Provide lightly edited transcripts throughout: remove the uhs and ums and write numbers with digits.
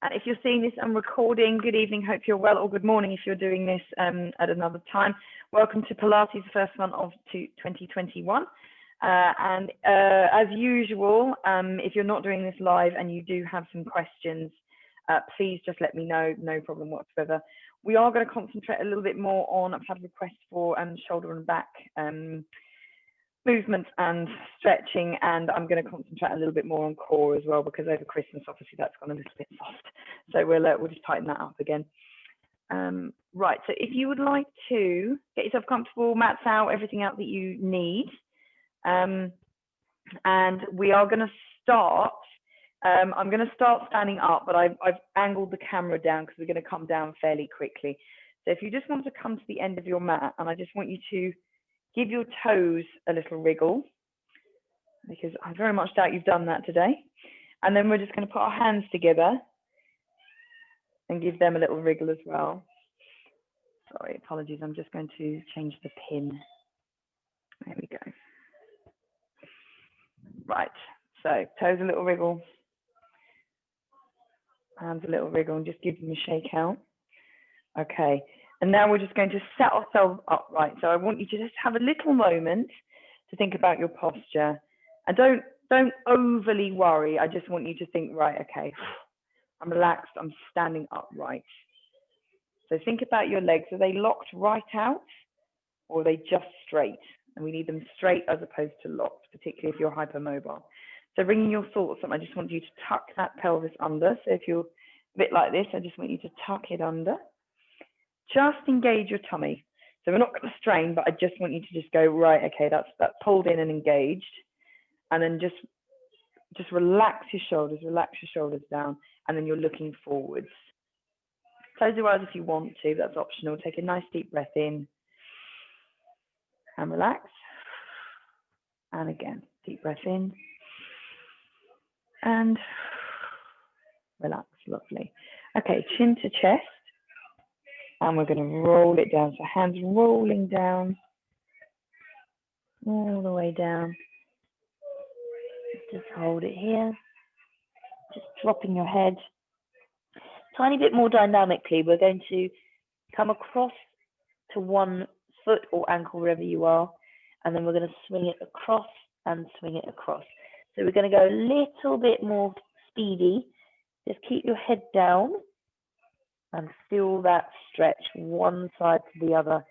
And if you're seeing this on recording, good evening, hope you're well, or good morning if you're doing this at another time. Welcome to Pilates, the first one of 2021. And as usual, if you're not doing this live and you do have some questions, please just let me know, no problem whatsoever. We are going to concentrate a little bit more on, I've had requests for shoulder and back movements and stretching, and I'm going to concentrate a little bit more on core as well, because over Christmas obviously that's gone a little bit soft, so we'll just tighten that up again. Right, so if you would like to get yourself comfortable, mats out, everything out that you need, and we are going to start. I'm going to start standing up, but I've angled the camera down because we're going to come down fairly quickly. So if you just want to come to the end of your mat, and I just want you to give your toes a little wriggle, because I very much doubt you've done that today. And then we're just going to put our hands together and give them a little wriggle as well. Sorry, apologies, I'm just going to change the pin. There we go. Right, so toes a little wriggle, hands a little wriggle, and just give them a shake out. Okay, and now we're just going to set ourselves upright. So I want you to just have a little moment to think about your posture. And don't overly worry. I just want you to think, right, okay, I'm relaxed, I'm standing upright. So think about your legs. Are they locked right out, or are they just straight? And we need them straight as opposed to locked, particularly if you're hypermobile. So bringing your thoughts up, I just want you to tuck that pelvis under. So if you're a bit like this, I just want you to tuck it under. Just engage your tummy. So we're not going to strain, but I just want you to just go, right, okay, that's pulled in and engaged. And then just relax your shoulders down, and then you're looking forwards. Close your eyes if you want to, that's optional. Take a nice deep breath in and relax. And again, deep breath in and relax, lovely. Okay, chin to chest. And we're going to roll it down. So hands rolling down, all the way down. Just hold it here. Just dropping your head. Tiny bit more dynamically, we're going to come across to one foot or ankle, wherever you are. And then we're going to swing it across and swing it across. So we're going to go a little bit more speedy. Just keep your head down and feel that stretch one side to the other.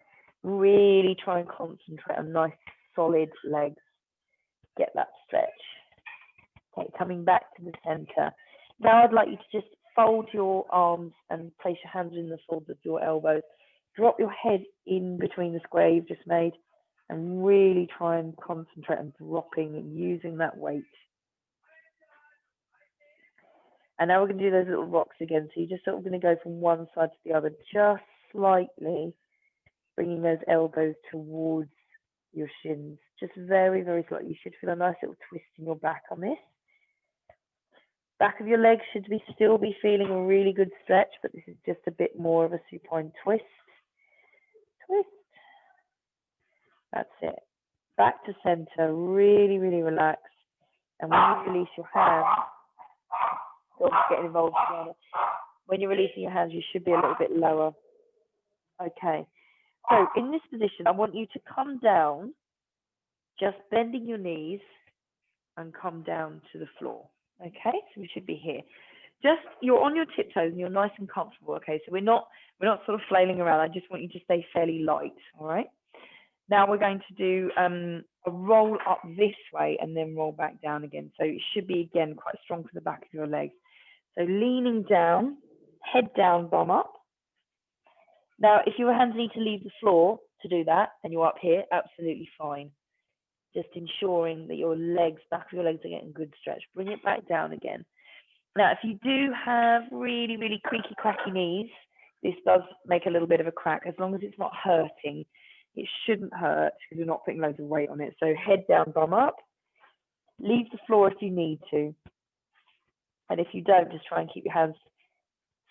Really try and concentrate on nice solid legs. Get that stretch. Okay, coming back to the center. Now I'd like you to just fold your arms and place your hands in the folds of your elbows. Drop your head in between the square you've just made and really try and concentrate on dropping and using that weight. And now we're going to do those little rocks again. So you're just sort of going to go from one side to the other, just slightly, bringing those elbows towards your shins. Just very, very slightly. You should feel a nice little twist in your back on this. Back of your legs should still be feeling a really good stretch, but this is just a bit more of a supine twist. Twist. That's it. Back to center. Really, really relax. And when you release your hands, don't get involved. When you're releasing your hands, you should be a little bit lower. Okay. So in this position, I want you to come down, just bending your knees and come down to the floor. Okay, so we should be here. Just, you're on your tiptoes and you're nice and comfortable. Okay, so we're not sort of flailing around. I just want you to stay fairly light. All right. Now we're going to do a roll up this way and then roll back down again. So it should be, again, quite strong for the back of your legs. So leaning down, head down, bum up. Now, if your hands need to leave the floor to do that and you're up here, absolutely fine. Just ensuring that your legs, back of your legs are getting good stretch. Bring it back down again. Now, if you do have really, really creaky, cracky knees, this does make a little bit of a crack. As long as it's not hurting, it shouldn't hurt because you're not putting loads of weight on it. So head down, bum up. Leave the floor if you need to. And if you don't, just try and keep your hands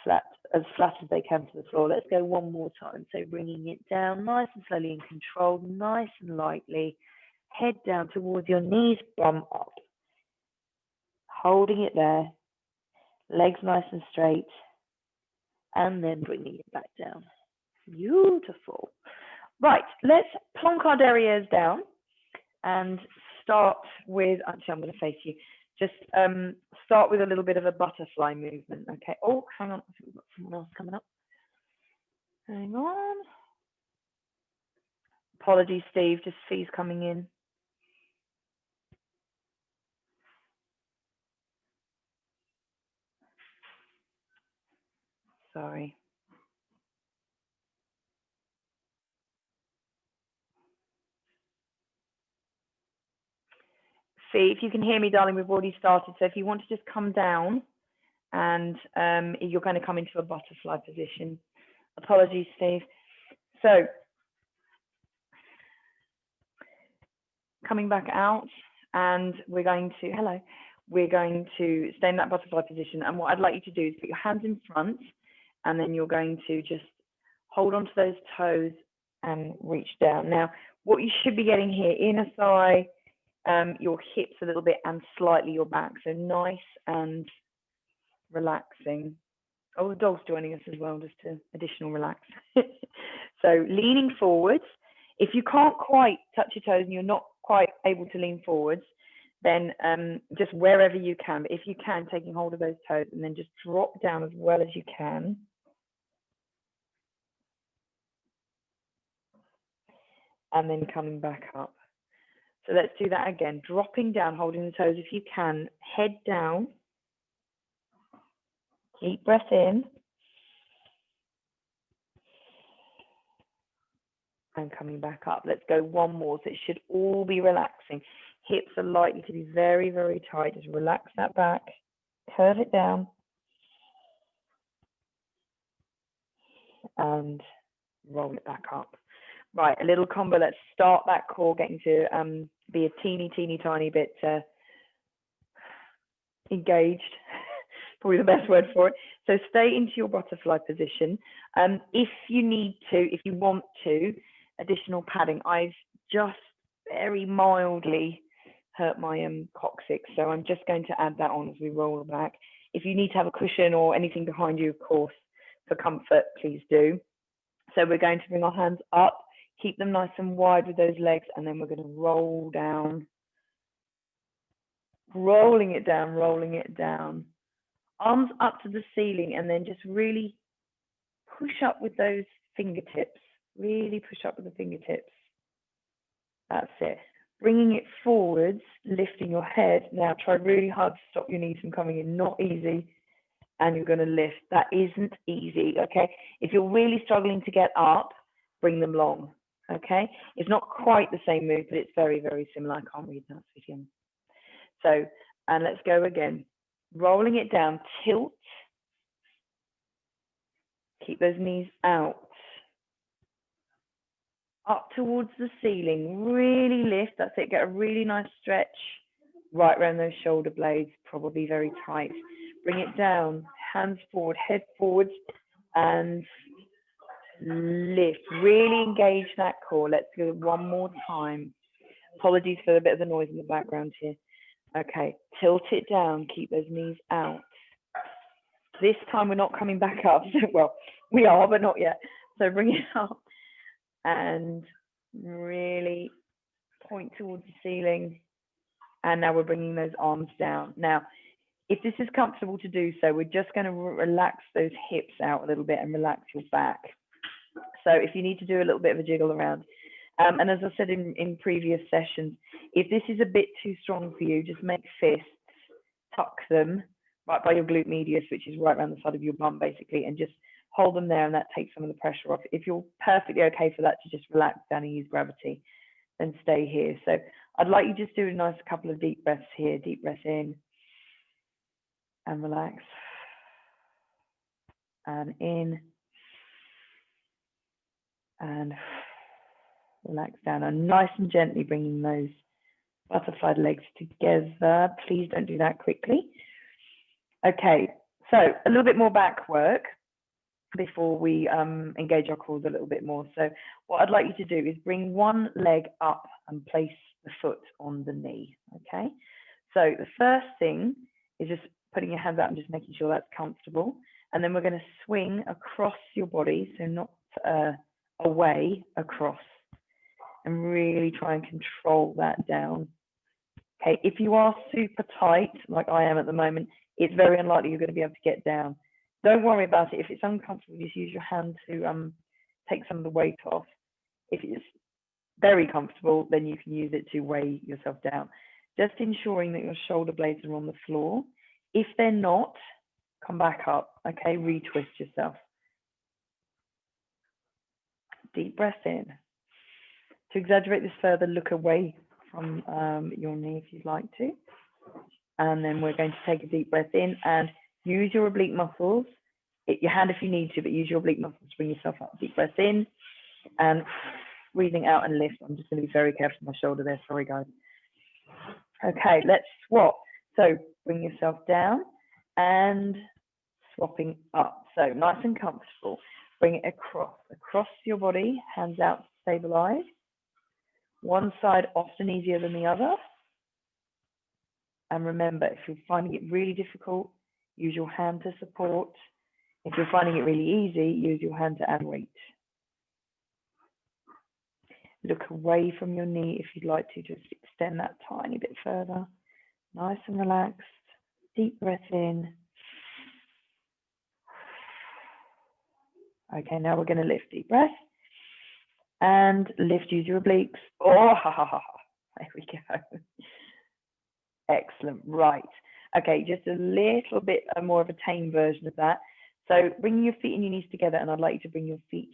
flat as they can to the floor. Let's go one more time. So bringing it down nice and slowly and controlled, nice and lightly. Head down towards your knees, bum up. Holding it there. Legs nice and straight. And then bringing it back down. Beautiful. Right, let's plonk our derrieres down and start with, actually I'm going to face you, just start with a little bit of a butterfly movement, okay? Oh, hang on, I think we've got someone else coming up. Hang on. Apologies, Steve, just fees coming in. Sorry. See, if you can hear me, darling, we've already started. So if you want to just come down and you're going to come into a butterfly position. Apologies, Steve. So coming back out, and we're going to, hello, we're going to stay in that butterfly position. And what I'd like you to do is put your hands in front, and then you're going to just hold onto those toes and reach down. Now, what you should be getting here, inner thigh, your hips a little bit, and slightly your back. So nice and relaxing. Oh, the dog's joining us as well, just to additional relax. So leaning forwards. If you can't quite touch your toes and you're not quite able to lean forwards, then just wherever you can. But if you can, taking hold of those toes and then just drop down as well as you can. And then coming back up. So let's do that again. Dropping down, holding the toes if you can. Head down. Deep breath in. And coming back up. Let's go one more. So it should all be relaxing. Hips are likely to be very, very tight. Just relax that back. Curve it down. And roll it back up. Right, a little combo. Let's start that core getting to be a teeny tiny bit engaged. Probably the best word for it. So stay into your butterfly position. If you need to, if you want to, additional padding. I've just very mildly hurt my coccyx, so I'm just going to add that on as we roll back. If you need to have a cushion or anything behind you, of course, for comfort, please do. So we're going to bring our hands up, keep them nice and wide with those legs, and then we're going to roll down. Rolling it down. Arms up to the ceiling, and then just really push up with those fingertips. Really push up with the fingertips. That's it. Bringing it forwards, lifting your head. Now try really hard to stop your knees from coming in. Not easy. And you're going to lift. That isn't easy, okay? If you're really struggling to get up, bring them long, okay? It's not quite the same move, but it's very, very similar. I can't read that, Vivian. So, and let's go again. Rolling it down, tilt. Keep those knees out. Up towards the ceiling, really lift. That's it. Get a really nice stretch right around those shoulder blades, probably very tight. Bring it down, hands forward, head forwards, and lift. Really engage that core. Let's do it one more time. Apologies for a bit of the noise in the background here. Okay, tilt it down, keep those knees out. This time we're not coming back up. Well, we are, but not yet. So bring it up and really point towards the ceiling. And now we're bringing those arms down. Now, if this is comfortable to do so, we're just going to relax those hips out a little bit and relax your back. So if you need to do a little bit of a jiggle around. And as I said in previous sessions, if this is a bit too strong for you, just make fists, tuck them right by your glute medius, which is right around the side of your bum, basically, and just hold them there, and that takes some of the pressure off. If you're perfectly okay for that to just relax down and use gravity, then stay here. So I'd like you to just do a nice couple of deep breaths here. Deep breath in and relax. And in and relax down, and nice and gently bringing those butterfly legs together. Please don't do that quickly. Okay, so a little bit more back work before we engage our quads a little bit more. So what I'd like you to do is bring one leg up and place the foot on the knee, okay? So the first thing is just putting your hands out and just making sure that's comfortable. And then we're going to swing across your body, so not away, across, and really try and control that down. Okay, if you are super tight, like I am at the moment, it's very unlikely you're going to be able to get down. Don't worry about it. If it's uncomfortable, just use your hand to take some of the weight off. If it's very comfortable, then you can use it to weigh yourself down. Just ensuring that your shoulder blades are on the floor. If they're not, come back up, okay? Retwist yourself. Deep breath in. To exaggerate this further, look away from your knee if you'd like to. And then we're going to take a deep breath in and use your oblique muscles. Hit your hand if you need to, but use your oblique muscles to bring yourself up. Deep breath in and breathing out and lift. I'm just going to be very careful with my shoulder there. Sorry, guys. Okay, let's swap. So bring yourself down and swapping up. So nice and comfortable. Bring it across your body, hands out to stabilize. One side often easier than the other. And remember, if you're finding it really difficult, use your hand to support. If you're finding it really easy, use your hand to add weight. Look away from your knee if you'd like to, just extend that tiny bit further. Nice and relaxed. Deep breath in. Okay, now we're going to lift. Deep breath. And lift, use your obliques. Oh, ha, ha, ha. There we go. Excellent. Right. Okay, just a little bit more of a tame version of that. So bring your feet and your knees together, and I'd like you to bring your feet,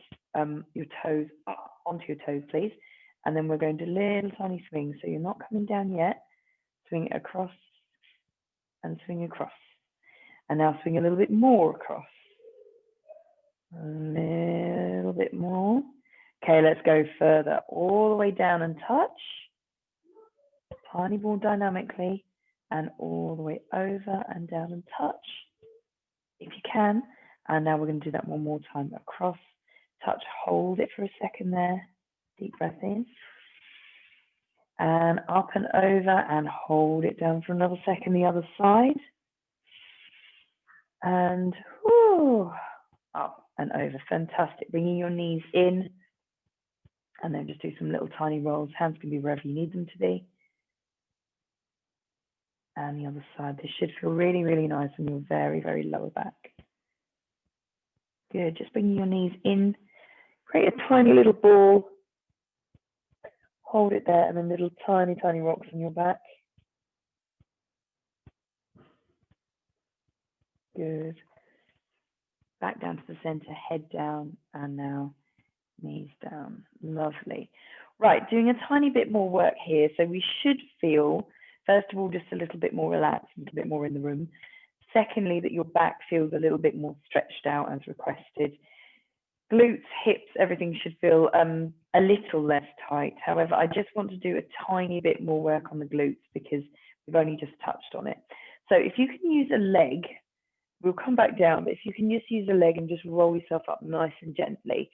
your toes up onto your toes, please. And then we're going to little tiny swings. So you're not coming down yet. Swing it across and swing across. And now swing a little bit more across. A little bit more. Okay, let's go further. All the way down and touch. Tiny ball dynamically. And all the way over and down and touch. If you can. And now we're going to do that one more time. Across, touch, hold it for a second there. Deep breath in. And up and over and hold it down for another second the other side. And whoo, up and over. Fantastic. Bringing your knees in. And then just do some little tiny rolls. Hands can be wherever you need them to be. And the other side. This should feel really, really nice on your very, very lower back. Good. Just bringing your knees in. Create a tiny little ball. Hold it there, and then little tiny, tiny rocks on your back. Good. Back down to the center, head down, and now knees down. Lovely. Right, doing a tiny bit more work here. So we should feel, first of all, just a little bit more relaxed, a little bit more in the room. Secondly, that your back feels a little bit more stretched out as requested. Glutes, hips, everything should feel a little less tight. However, I just want to do a tiny bit more work on the glutes because we've only just touched on it. So if you can use a leg, we'll come back down, but if you can just use a leg and just roll yourself up nice and gently.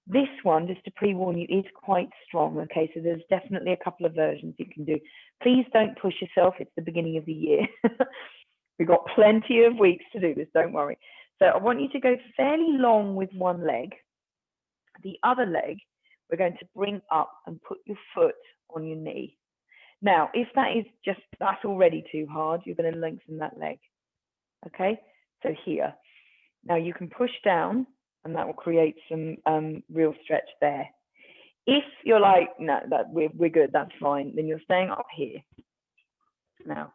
This one, just to pre-warn you, is quite strong, okay? So there's definitely a couple of versions you can do. Please don't push yourself. It's the beginning of the year. We've got plenty of weeks to do this, don't worry. So I want you to go fairly long with one leg. The other leg, we're going to bring up and put your foot on your knee. Now, if that's already too hard, you're going to lengthen that leg. Okay, so here. Now you can push down and that will create some real stretch there. If you're like, no, we're good, that's fine, then you're staying up here. Now,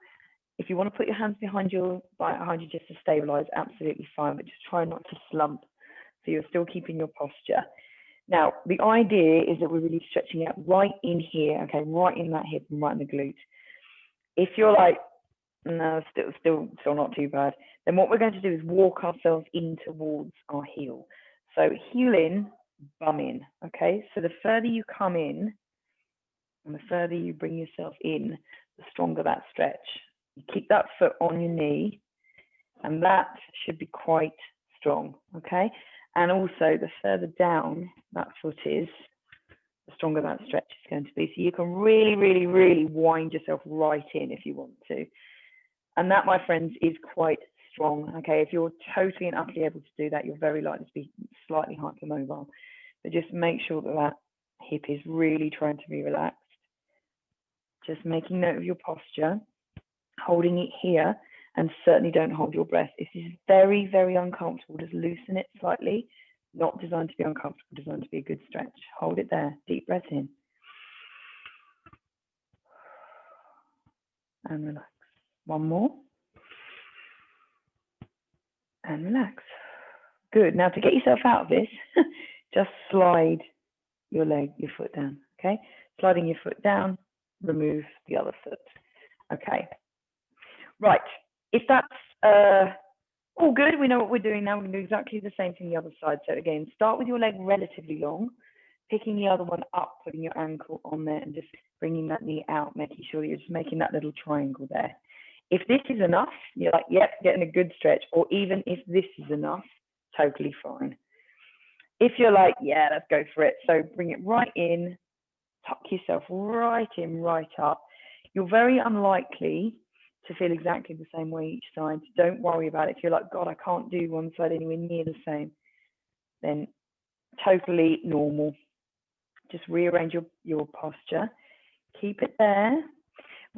if you want to put your hands behind you just to stabilize, absolutely fine, but just try not to slump so you're still keeping your posture. Now, the idea is that we're really stretching out right in here, okay, right in that hip and right in the glute. If you're like, no, still not too bad, then what we're going to do is walk ourselves in towards our heel. So heel in, bum in, okay? So the further you come in and the further you bring yourself in, the stronger that stretch. You keep that foot on your knee and that should be quite strong, okay? And also the further down that foot is, the stronger that stretch is going to be. So you can really, really, really wind yourself right in if you want to. And that, my friends, is quite strong. Okay, if you're totally and utterly able to do that, you're very likely to be slightly hypermobile. But just make sure that that hip is really trying to be relaxed. Just making note of your posture, holding it here, and certainly don't hold your breath. If this is very, very uncomfortable, just loosen it slightly. Not designed to be uncomfortable, designed to be a good stretch. Hold it there. Deep breath in. And relax. One more. And relax. Good. Now to get yourself out of this, just slide your foot down. Okay. Sliding your foot down, remove the other foot. Okay. Right. If that's all good, we know what we're doing now. We're going to do exactly the same thing the other side. So again, start with your leg relatively long, picking the other one up, putting your ankle on there, and just bringing that knee out, making sure that you're just making that little triangle there. If this is enough, you're like, yep, getting a good stretch. Or even if this is enough, totally fine. If you're like, yeah, let's go for it. So bring it right in, tuck yourself right in, right up. You're very unlikely to feel exactly the same way each side. Don't worry about it. If you're like, God, I can't do one side anywhere near the same, then totally normal. Just rearrange your posture. Keep it there.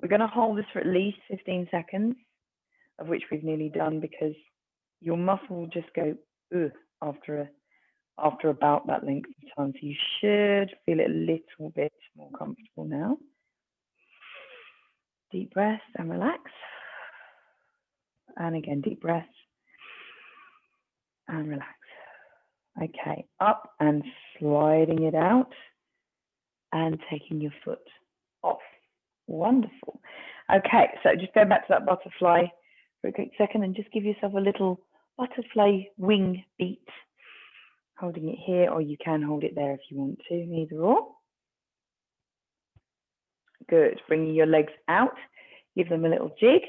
We're going to hold this for at least 15 seconds, of which we've nearly done, because your muscle will just go after about that length of time. So you should feel it a little bit more comfortable now. Deep breath and relax. And again, deep breath and relax. Okay, up and sliding it out and taking your foot off. Wonderful. Okay, so just go back to that butterfly for a quick second and just give yourself a little butterfly wing beat. Holding it here, or you can hold it there if you want to, either or. Good. Bringing your legs out, give them a little jig,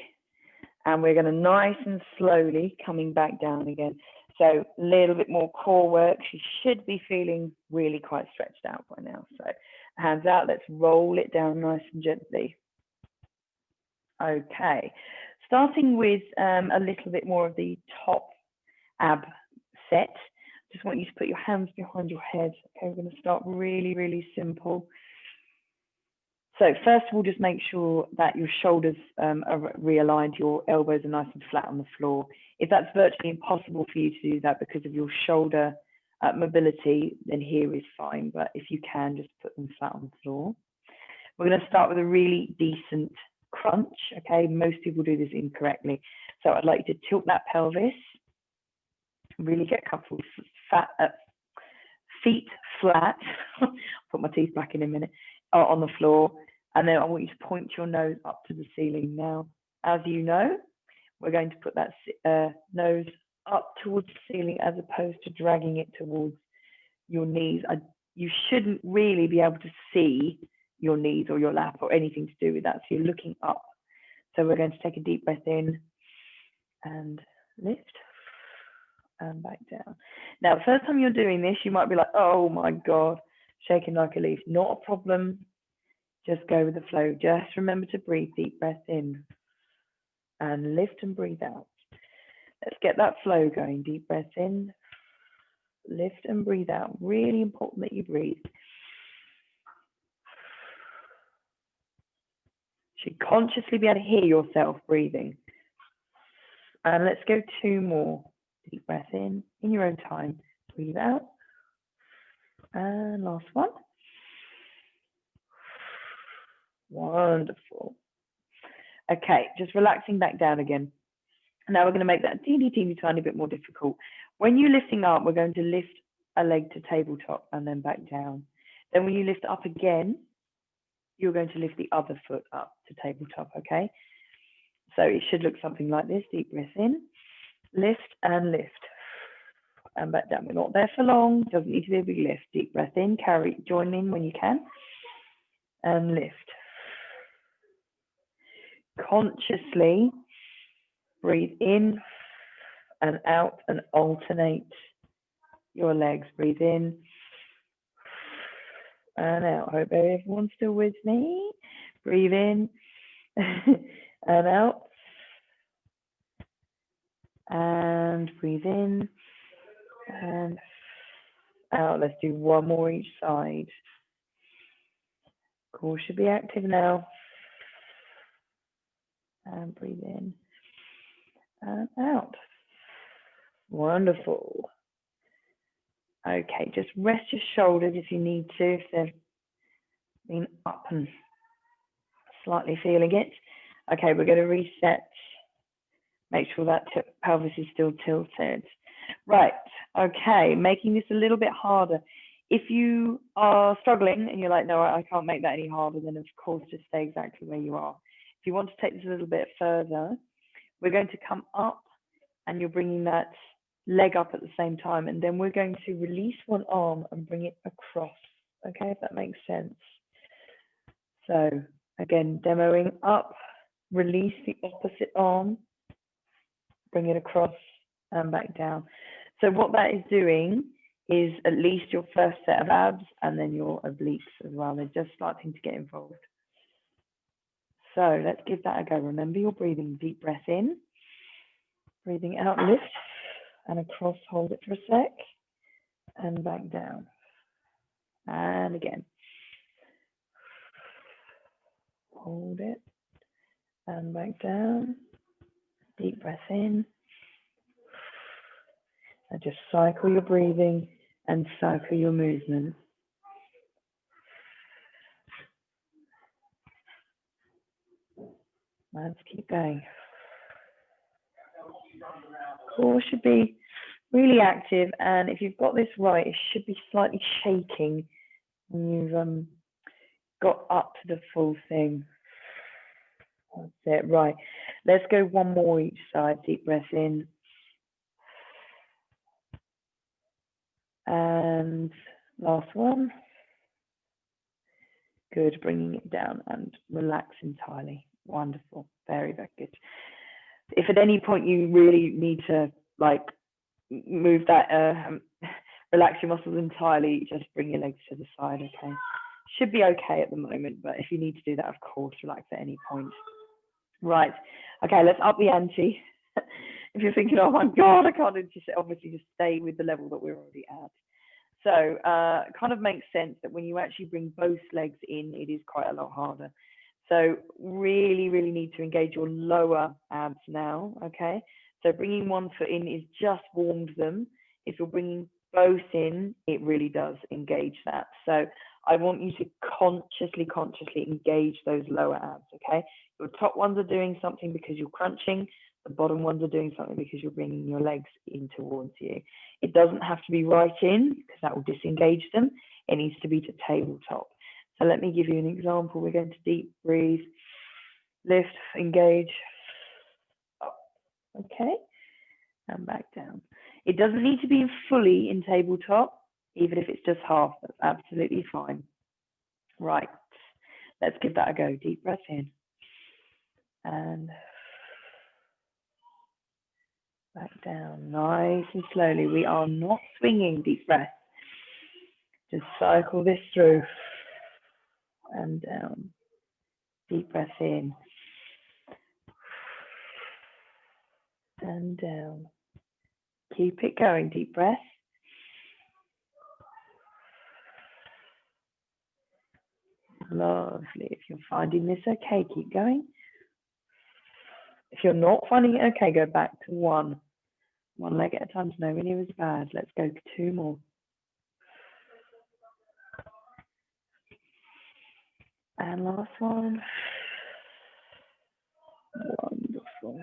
and we're going to nice and slowly coming back down again. So a little bit more core work. You should be feeling really quite stretched out by now. So hands out, let's roll it down nice and gently. Okay, starting with a little bit more of the top ab set. Just want you to put your hands behind your head. Okay, we're going to start really, really simple. So first of all, just make sure that your shoulders are realigned, your elbows are nice and flat on the floor. If that's virtually impossible for you to do that because of your shoulder mobility, then here is fine. But if you can, just put them flat on the floor. We're going to start with a really decent crunch. Okay, most people do this incorrectly. So I'd like you to tilt that pelvis, really get comfortable, feet flat. I'll put my teeth back in a minute, on the floor. And then I want you to point your nose up to the ceiling. Now, as you know, we're going to put that nose up towards the ceiling as opposed to dragging it towards your knees. You shouldn't really be able to see your knees or your lap or anything to do with that. So you're looking up. So we're going to take a deep breath in and lift and back down. Now, the first time you're doing this, you might be like, oh my God, shaking like a leaf. Not a problem. Just go with the flow. Just remember to breathe. Deep breath in and lift and breathe out. Let's get that flow going. Deep breath in, lift and breathe out. Really important that you breathe. You should consciously be able to hear yourself breathing. And let's go 2 more. Deep breath in your own time. Breathe out. And last one. Wonderful. Okay, just relaxing back down again. Now we're going to make that teeny tiny bit more difficult. When you're lifting up, we're going to lift a leg to tabletop and then back down. Then when you lift up again, you're going to lift the other foot up to tabletop, okay? So it should look something like this. Deep breath in, lift and lift. And back down. We're not there for long. Doesn't need to be a big lift. Deep breath in, join in when you can. And lift. Consciously breathe in and out and alternate your legs. Breathe in and out. Hope everyone's still with me. Breathe in and out And breathe in and out. Let's do one more each side. Core should be active now. And breathe in and out. Wonderful. Okay, just rest your shoulders if you need to, if they've been up and slightly feeling it. Okay, we're going to reset. Make sure that pelvis is still tilted. Right, okay, making this a little bit harder. If you are struggling and you're like, no, I can't make that any harder, then of course just stay exactly where you are. If you want to take this a little bit further, we're going to come up and you're bringing that leg up at the same time, and then we're going to release one arm and bring it across. Okay, if that makes sense. So again, demoing up, release the opposite arm, bring it across and back down. So what that is doing is at least your first set of abs and then your obliques as well. They're just starting to get involved. So let's give that a go. Remember your breathing. Deep breath in, breathing out, lift and across, hold it for a sec and back down. And again. Hold it and back down. Deep breath in. And just cycle your breathing and cycle your movement. Let's keep going. Core should be really active, and if you've got this right, it should be slightly shaking when you've got up to the full thing. That's it, right. Let's go one more each side. Deep breath in. And last one. Good, bringing it down and relax entirely. Wonderful, very, very good. If at any point you really need to like move that, relax your muscles entirely, just bring your legs to the side, okay? Should be okay at the moment, but if you need to do that, of course, relax at any point. Right, okay, let's up the ante. If you're thinking, oh my God, I can't, just obviously just stay with the level that we're already at. So it kind of makes sense that when you actually bring both legs in, it is quite a lot harder. So really, really need to engage your lower abs now, okay? So bringing one foot in is just warmed them. If you're bringing both in, it really does engage that. So I want you to consciously engage those lower abs, okay? Your top ones are doing something because you're crunching. The bottom ones are doing something because you're bringing your legs in towards you. It doesn't have to be right in because that will disengage them. It needs to be to tabletop. So let me give you an example. We're going to deep breathe, lift, engage, up, okay, and back down. It doesn't need to be fully in tabletop, even if it's just half, that's absolutely fine. Right, let's give that a go. Deep breath in and back down, nice and slowly. We are not swinging. Deep breath. Just cycle this through and down. Deep breath in and down. Keep it going. Deep breath. Lovely. If you're finding this okay, keep going. If you're not finding it okay, go back to one. One leg at a time is nowhere near as bad. Let's go 2 more. And last one. Wonderful.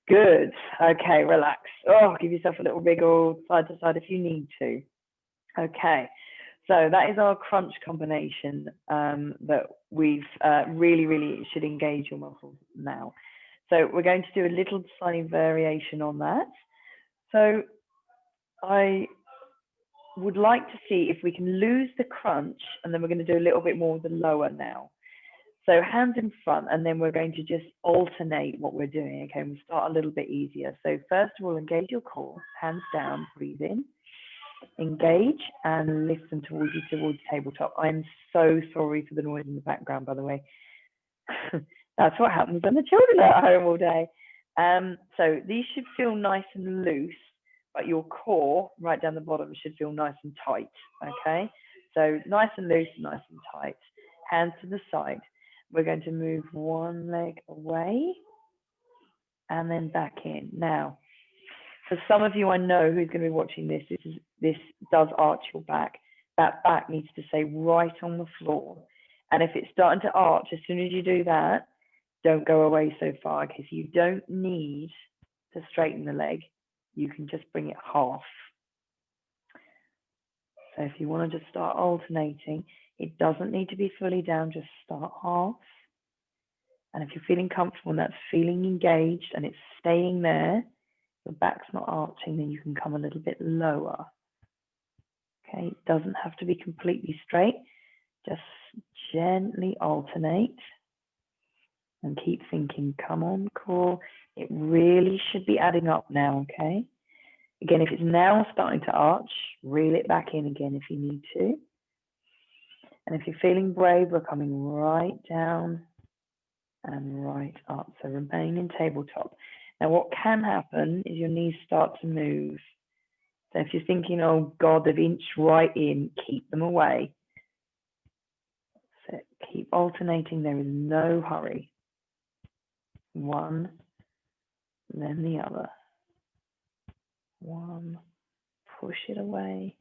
Good. Okay, relax. Oh, give yourself a little wriggle side to side if you need to. Okay, so that is our crunch combination that we've really should engage your muscles now. So we're going to do a little tiny variation on that. So I would like to see if we can lose the crunch, and then we're going to do a little bit more of the lower now. So hands in front, and then we're going to just alternate what we're doing. Okay, we'll start a little bit easier. So first of all, engage your core, hands down, breathe in, engage, and lift them towards you, towards tabletop. I'm so sorry for the noise in the background, by the way. That's what happens when the children are at home all day. So these should feel nice and loose, but your core right down the bottom should feel nice and tight, okay? So nice and loose, nice and tight. Hands to the side. We're going to move one leg away and then back in. Now, for some of you I know who's going to be watching this, this does arch your back. That back needs to stay right on the floor. And if it's starting to arch, as soon as you do that, don't go away so far, because you don't need to straighten the leg. You can just bring it half. So if you want to just start alternating, it doesn't need to be fully down, just start half. And if you're feeling comfortable and that's feeling engaged and it's staying there, your back's not arching, then you can come a little bit lower. Okay, it doesn't have to be completely straight. Just gently alternate and keep thinking, come on, core. It really should be adding up now, okay? Again, if it's now starting to arch, reel it back in again if you need to. And if you're feeling brave, we're coming right down and right up. So remain in tabletop. Now, what can happen is your knees start to move. So if you're thinking, oh God, they've inched right in, keep them away. So keep alternating. There is no hurry. One, then the other. One, push it away.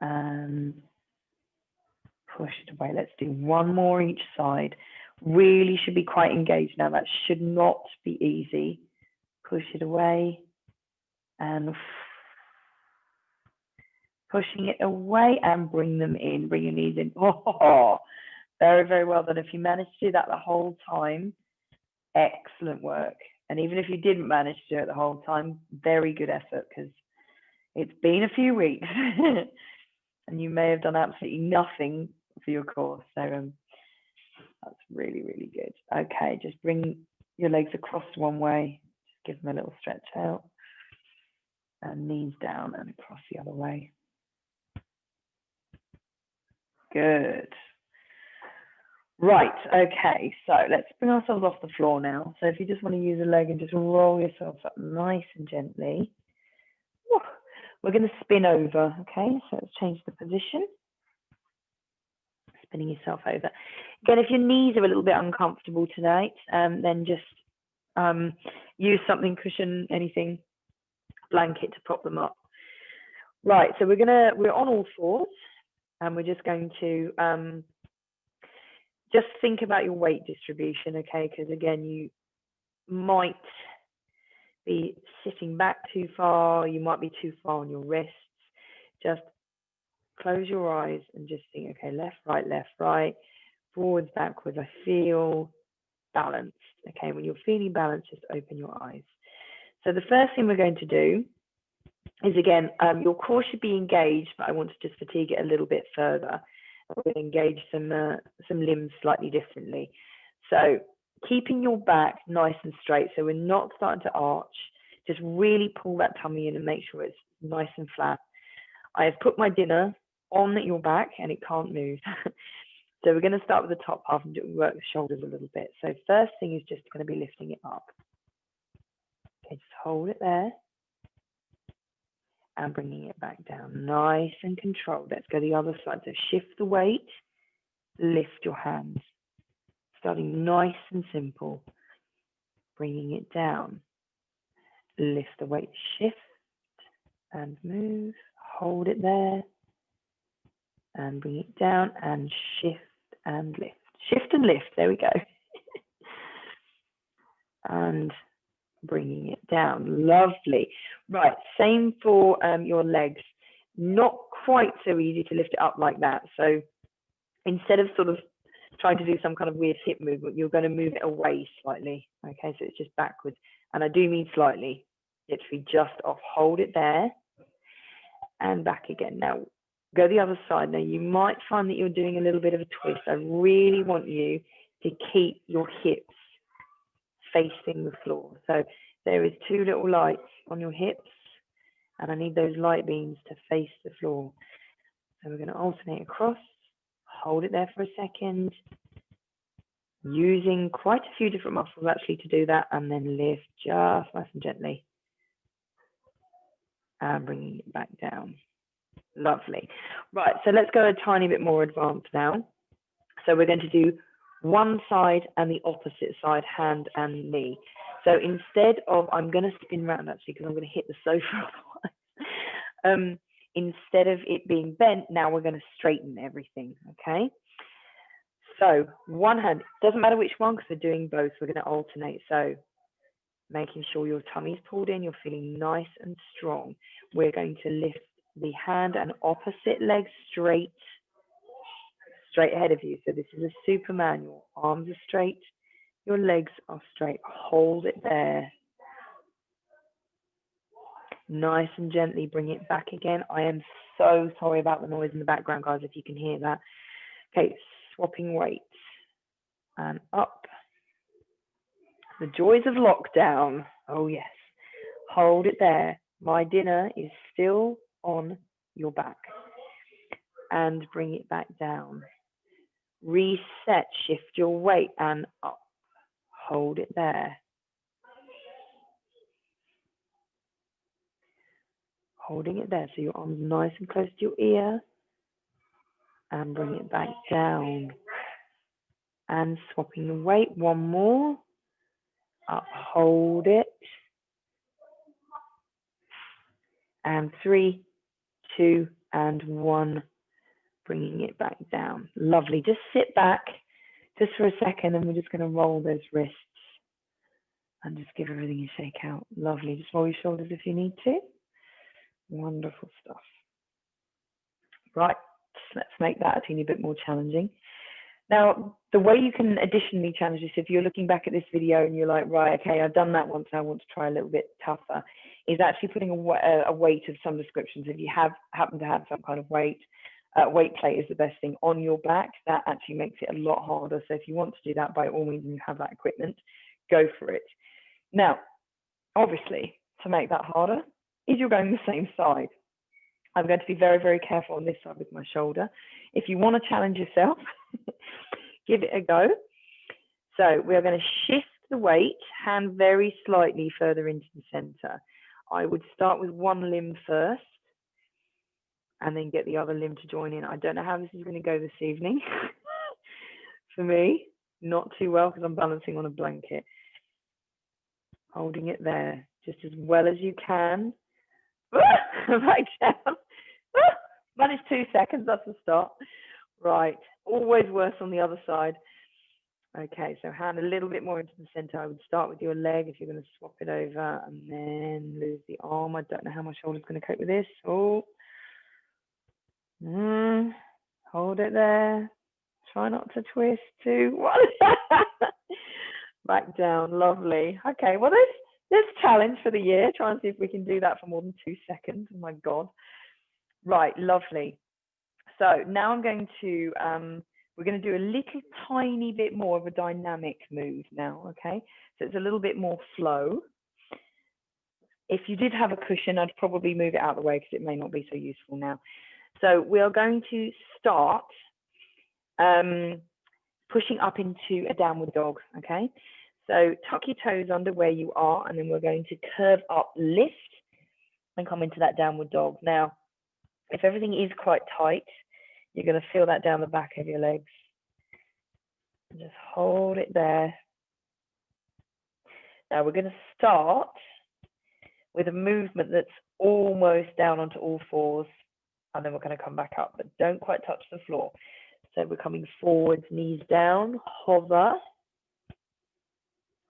And push it away. Let's do one more each side. Really should be quite engaged now. That should not be easy. Push it away and pushing it away and bring them in. Bring your knees in. Oh, very, very well done. If you manage to do that the whole time, excellent work. And even if you didn't manage to do it the whole time, very good effort, because it's been a few weeks and you may have done absolutely nothing for your core. So that's really, really good. Okay, just bring your legs across one way. Just give them a little stretch out. And knees down and across the other way. Good. Right, okay, so let's bring ourselves off the floor now. So if you just want to use a leg and just roll yourself up nice and gently. We're going to spin over, okay? So let's change the position. Spinning yourself over. Again, if your knees are a little bit uncomfortable tonight, then just use something, cushion, anything, blanket to prop them up. Right, so we're on all fours, and we're just going to just think about your weight distribution, okay? Because again, you might be sitting back too far, you might be too far on your wrists. Just close your eyes and just think, okay, left, right, forwards, backwards. I feel balanced, okay? When you're feeling balanced, just open your eyes. So the first thing we're going to do is, again, your core should be engaged, but I want to just fatigue it a little bit further. We're going to engage some limbs slightly differently. So keeping your back nice and straight, so we're not starting to arch. Just really pull that tummy in and make sure it's nice and flat. I have put my dinner on your back and it can't move. So we're going to start with the top half and work the shoulders a little bit. So first thing is just going to be lifting it up. Okay, just hold it there. And bringing it back down, nice and controlled. Let's go the other side. So shift the weight, lift your hands. Starting nice and simple. Bringing it down. Lift the weight, shift and move. Hold it there. And bring it down and shift and lift. Shift and lift, there we go. And bringing it down, lovely. Right, same for your legs. Not quite so easy to lift it up like that. So instead of sort of trying to do some kind of weird hip movement, you're going to move it away slightly. Okay, so it's just backwards. And I do mean slightly. Literally just off. Hold it there and back again. Now, go the other side. Now, you might find that you're doing a little bit of a twist. I really want you to keep your hips facing the floor. So there is 2 little lights on your hips, and I need those light beams to face the floor. So we're going to alternate across, hold it there for a second, using quite a few different muscles actually to do that, and then lift just nice and gently and bringing it back down. Lovely. Right, so let's go a tiny bit more advanced now. So we're going to do one side and the opposite side, hand and knee. So instead of, I'm going to spin around actually because I'm going to hit the sofa. Instead of it being bent, now we're going to straighten everything, okay? So one hand, doesn't matter which one because we're doing both, we're going to alternate. So making sure your tummy's pulled in, you're feeling nice and strong. We're going to lift the hand and opposite leg straight ahead of you. So this is a Superman. Your arms are straight, your legs are straight. Hold it there. Nice and gently bring it back again. I am so sorry about the noise in the background, guys, if you can hear that. Okay, swapping weights. And up. The joys of lockdown. Oh, yes. Hold it there. My dinner is still on your back. And bring it back down. Reset, shift your weight and up. Hold it there. Holding it there so your arm's nice and close to your ear. And bring it back down. And swapping the weight. One more. Up, hold it. And 3, 2, and 1. Bringing it back down. Lovely. Just sit back just for a second and we're just going to roll those wrists and just give everything a shake out. Lovely. Just roll your shoulders if you need to. Wonderful stuff. Right. Let's make that a teeny bit more challenging. Now, the way you can additionally challenge this, if you're looking back at this video and you're like, right, okay, I've done that once, I want to try a little bit tougher, is actually putting a weight of some descriptions. If you happen to have some kind of weight plate is the best thing on your back. That actually makes it a lot harder. So if you want to do that, by all means, and you have that equipment, go for it. Now, obviously, to make that harder, is you're going the same side. I'm going to be very, very careful on this side with my shoulder. If you want to challenge yourself, give it a go. So we are going to shift the weight, hand very slightly further into the center. I would start with one limb first and then get the other limb to join in. I don't know how this is going to go this evening. For me, not too well because I'm balancing on a blanket. Holding it there just as well as you can. Back down. Manage 2 seconds, that's the start. Right, always worse on the other side. Okay, so hand a little bit more into the center. I would start with your leg if you're going to swap it over and then lose the arm. I don't know how my shoulder's going to cope with this. Oh, hold it there. Try not to twist. 2, 1. Back down, lovely. Okay, well, this challenge for the year. Try and see if we can do that for more than 2 seconds. Oh my God. Right, lovely. So now I'm going to, we're going to do a little tiny bit more of a dynamic move now, okay? So it's a little bit more flow. If you did have a cushion, I'd probably move it out of the way because it may not be so useful now. So we are going to start pushing up into a downward dog, okay? So tuck your toes under where you are, and then we're going to curve up, lift, and come into that downward dog. Now, if everything is quite tight, you're going to feel that down the back of your legs. Just hold it there. Now we're going to start with a movement that's almost down onto all fours, and then we're going to come back up, but don't quite touch the floor. So we're coming forwards, knees down, hover,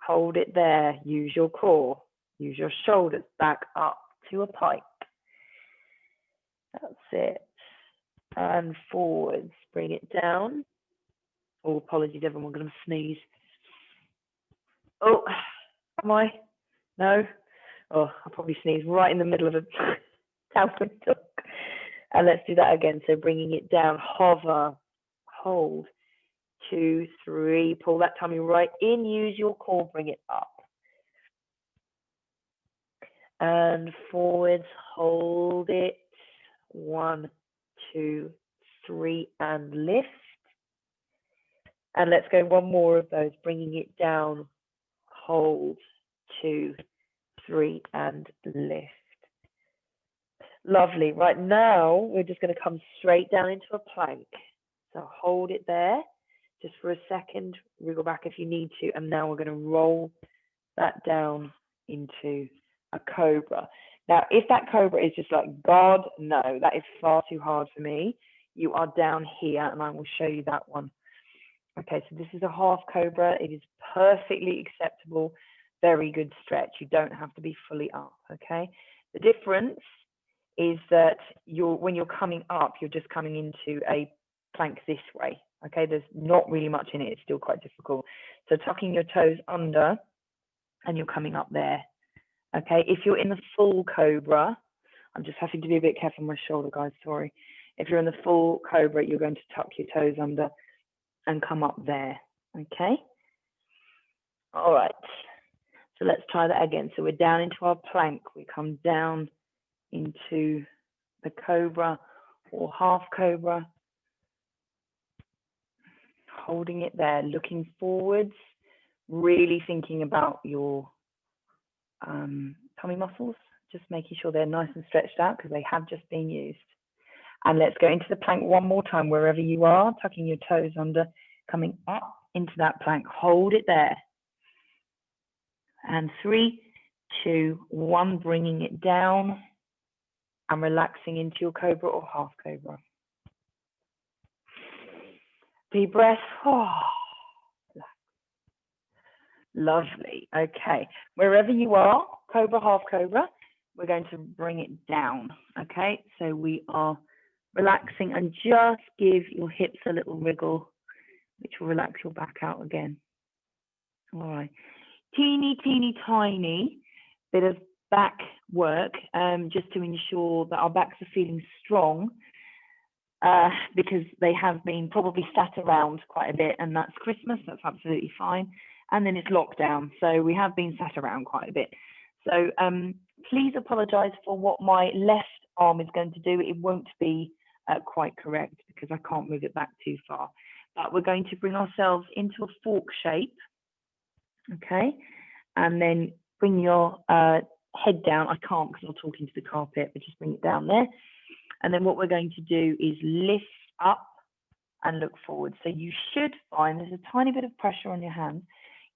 hold it there, use your core, use your shoulders, back up to a pike. That's it. And forwards, bring it down. Oh, apologies, everyone, I'm going to sneeze. Oh, am I? No? Oh, I'll probably sneeze right in the middle of a downward dog. And let's do that again. So bringing it down, hover, hold, 2, 3, pull that tummy right in, use your core, bring it up. And forwards, hold it, 1, 2, 3, and lift. And let's go one more of those, bringing it down, hold, 2, 3, and lift. Lovely. Right now, we're just going to come straight down into a plank. So hold it there just for a second, wriggle back if you need to, and now we're going to roll that down into a cobra. Now, if that cobra is just like, God, no, that is far too hard for me, you are down here, and I will show you that one. Okay, so this is a half cobra. It is perfectly acceptable, very good stretch. You don't have to be fully up, okay? The difference is that when you're coming up, you're just coming into a plank this way, okay? There's not really much in it. It's still quite difficult. So tucking your toes under, and you're coming up there, okay? If you're in the full cobra, I'm just having to be a bit careful on my shoulder, guys, sorry. If you're in the full cobra, you're going to tuck your toes under and come up there, okay? All right, so let's try that again. So we're down into our plank. We come down into the cobra or half cobra, holding it there, looking forwards, really thinking about your tummy muscles, just making sure they're nice and stretched out because they have just been used. And let's go into the plank one more time, wherever you are, tucking your toes under, coming up into that plank. Hold it there. And 3, 2, 1, bringing it down and relaxing into your cobra or half cobra. Deep breath. Oh, lovely. Okay, wherever you are, cobra, half cobra, we're going to bring it down. Okay, so we are relaxing, and just give your hips a little wriggle, which will relax your back out again. All right, teeny tiny bit of back work, just to ensure that our backs are feeling strong, because they have been probably sat around quite a bit, and that's Christmas, that's absolutely fine. And then it's lockdown, so we have been sat around quite a bit. So please apologise for what my left arm is going to do. It won't be quite correct because I can't move it back too far. But we're going to bring ourselves into a fork shape, okay? And then bring your head down. I can't because I'll talk into the carpet, but just bring it down there. And then what we're going to do is lift up and look forward. So you should find there's a tiny bit of pressure on your hands.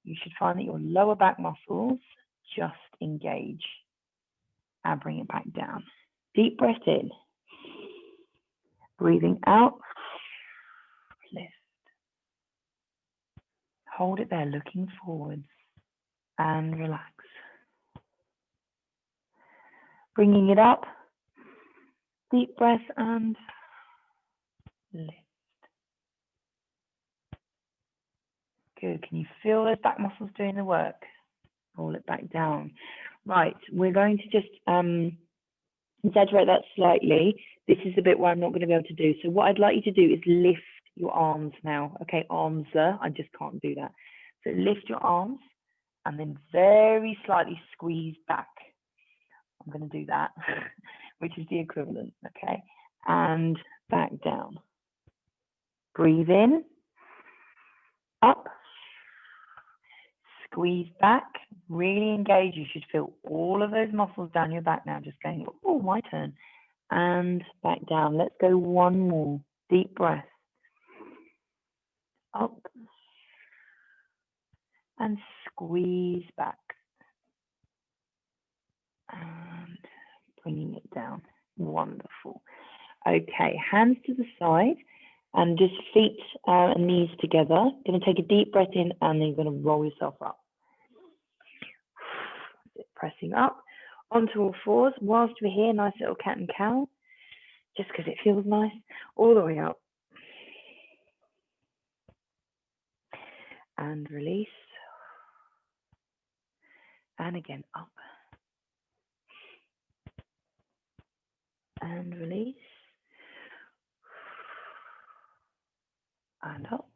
You should find that your lower back muscles just engage and bring it back down. Deep breath in. Breathing out. Lift. Hold it there, looking forwards and relax. Bringing it up. Deep breath and lift. Good. Can you feel those back muscles doing the work? Roll it back down. Right, we're going to just exaggerate that slightly. This is the bit where I'm not going to be able to do. So what I'd like you to do is lift your arms now. Okay, arms, I just can't do that. So lift your arms and then very slightly squeeze back. I'm going to do that, which is the equivalent, okay? And back down. Breathe in, up, squeeze back, really engage. You should feel all of those muscles down your back now, just going, oh, my turn. And back down. Let's go one more. Deep breath. Up. And squeeze back. And bringing it down. Wonderful. Okay, hands to the side and just feet and knees together. Going to take a deep breath in and then you're going to roll yourself up. Pressing up onto all fours whilst we're here. Nice little cat and cow. Just because it feels nice. All the way up. And release. And again, up. And release. And up.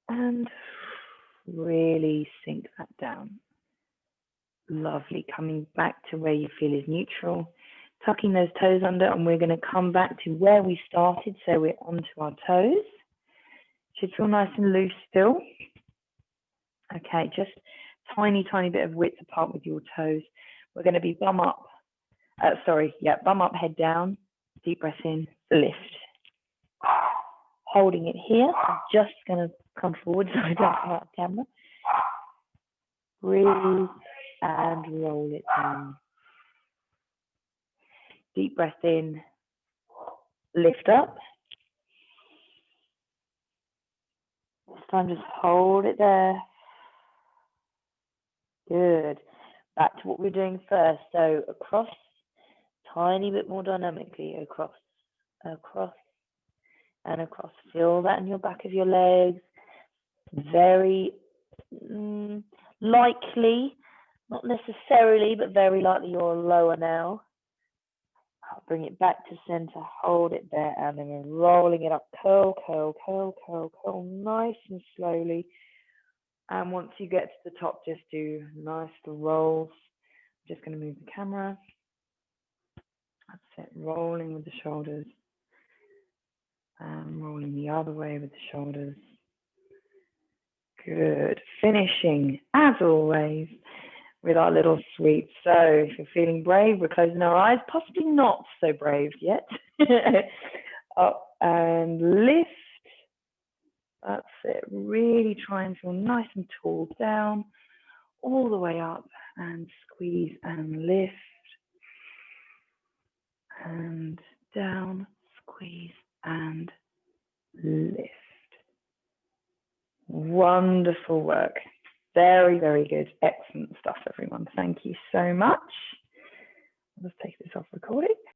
And really sink that down. Lovely. Coming back to where you feel is neutral. tucking those toes under, and we're going to come back to where we started. So we're onto our toes. Should feel nice and loose still. Okay, just tiny bit of width apart with your toes. We're going to be bum up, bum up, head down, deep breath in, lift. Holding it here, I'm just going to come forward so I don't come out of camera. Breathe and roll it down. Deep breath in, lift up. This time just hold it there. Good. Back to what we were doing first. So across, tiny bit more dynamically, across, and across. Feel that in your back of your legs. Very likely, not necessarily, but very likely you're lower now. I'll bring it back to center, hold it there, and then we're rolling it up. Curl, nice and slowly. And once you get to the top, just do nice rolls. I'm just going to move the camera. That's it, rolling with the shoulders. And rolling the other way with the shoulders. Good. Finishing, as always, with our little sweep. So if you're feeling brave, we're closing our eyes, possibly not so brave yet. Up and lift. That's it. Really try and feel nice and tall. Down, all the way up, and squeeze and lift. And down, squeeze and lift. Wonderful work. Very good. Excellent stuff, everyone. Thank you so much. Let's take this off recording.